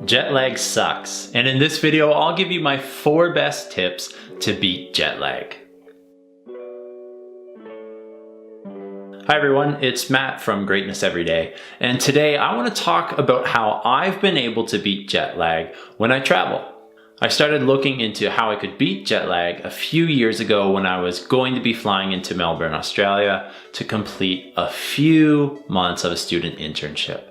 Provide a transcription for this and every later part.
Jet lag sucks, and in this video I'll give you my 4 best tips to beat jet lag. Hi everyone, it's Matt from Greatness Everyday, and today I want to talk about how I've been able to beat jet lag when I travel. I started looking into how I could beat jet lag a few years ago when I was going to be flying into Melbourne, Australia to complete a few months of a student internship.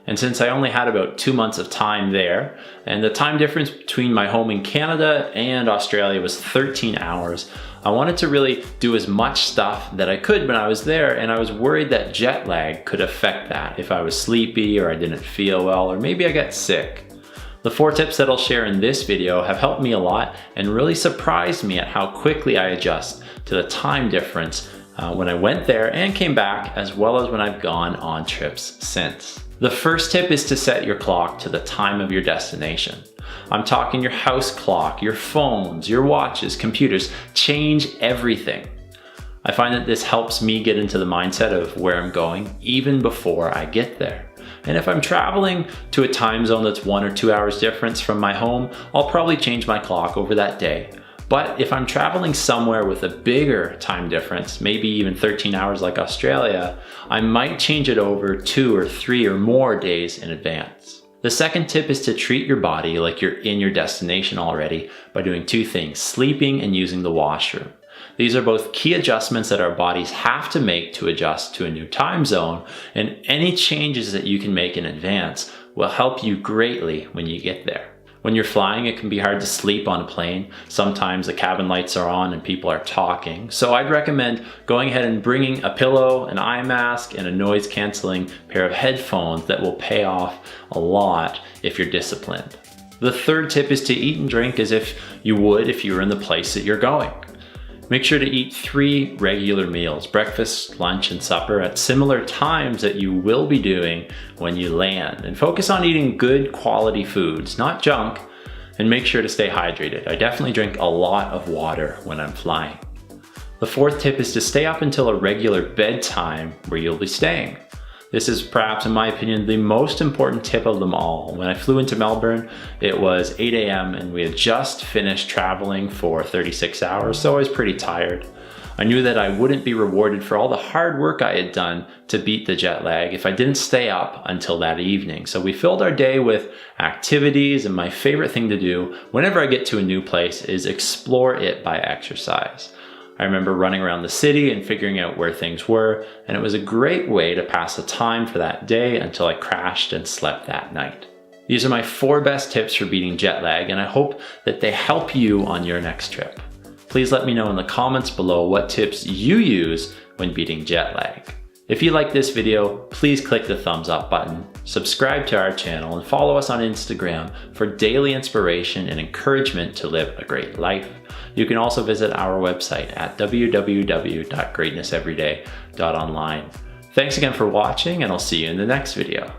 And since I only had about 2 months of time there, and the time difference between my home in Canada and Australia was 13 hours, I wanted to really do as much stuff that I could when I was there, and I was worried that jet lag could affect that if I was sleepy or I didn't feel well, or maybe I got sick. The 4 tips that I'll share in this video have helped me a lot and really surprised me at how quickly I adjust to the time difference when I went there and came back, as well as when I've gone on trips since. The first tip is to set your clock to the time of your destination. I'm talking your house clock, your phones, your watches, computers. Change everything. I find that this helps me get into the mindset of where I'm going even before I get there. And if I'm traveling to a time zone that's 1 or 2 hours difference from my home, I'll probably change my clock over that day. But if I'm traveling somewhere with a bigger time difference, maybe even 13 hours like Australia, I might change it over 2 or 3 or more days in advance. The second tip is to treat your body like you're in your destination already by doing 2 things: sleeping and using the washroom. These are both key adjustments that our bodies have to make to adjust to a new time zone, and any changes that you can make in advance will help you greatly when you get there. When you're flying, it can be hard to sleep on a plane. Sometimes the cabin lights are on and people are talking. So I'd recommend going ahead and bringing a pillow, an eye mask, and a noise canceling pair of headphones that will pay off a lot if you're disciplined. The third tip is to eat and drink as if you would if you were in the place that you're going. Make sure to eat 3 regular meals, breakfast, lunch, and supper, at similar times that you will be doing when you land. And focus on eating good quality foods, not junk, and make sure to stay hydrated. I definitely drink a lot of water when I'm flying. The 4th tip is to stay up until a regular bedtime where you'll be staying. This is perhaps, in my opinion, the most important tip of them all. When I flew into Melbourne, it was 8 a.m. and we had just finished traveling for 36 hours, so I was pretty tired. I knew that I wouldn't be rewarded for all the hard work I had done to beat the jet lag if I didn't stay up until that evening. So we filled our day with activities, and my favorite thing to do whenever I get to a new place is explore it by exercise. I remember running around the city and figuring out where things were, and it was a great way to pass the time for that day until I crashed and slept that night. These are my 4 best tips for beating jet lag, and I hope that they help you on your next trip. Please let me know in the comments below what tips you use when beating jet lag. If you like this video, please click the thumbs up button, subscribe to our channel, and follow us on Instagram for daily inspiration and encouragement to live a great life. You can also visit our website at www.greatnesseveryday.online. Thanks again for watching, and I'll see you in the next video.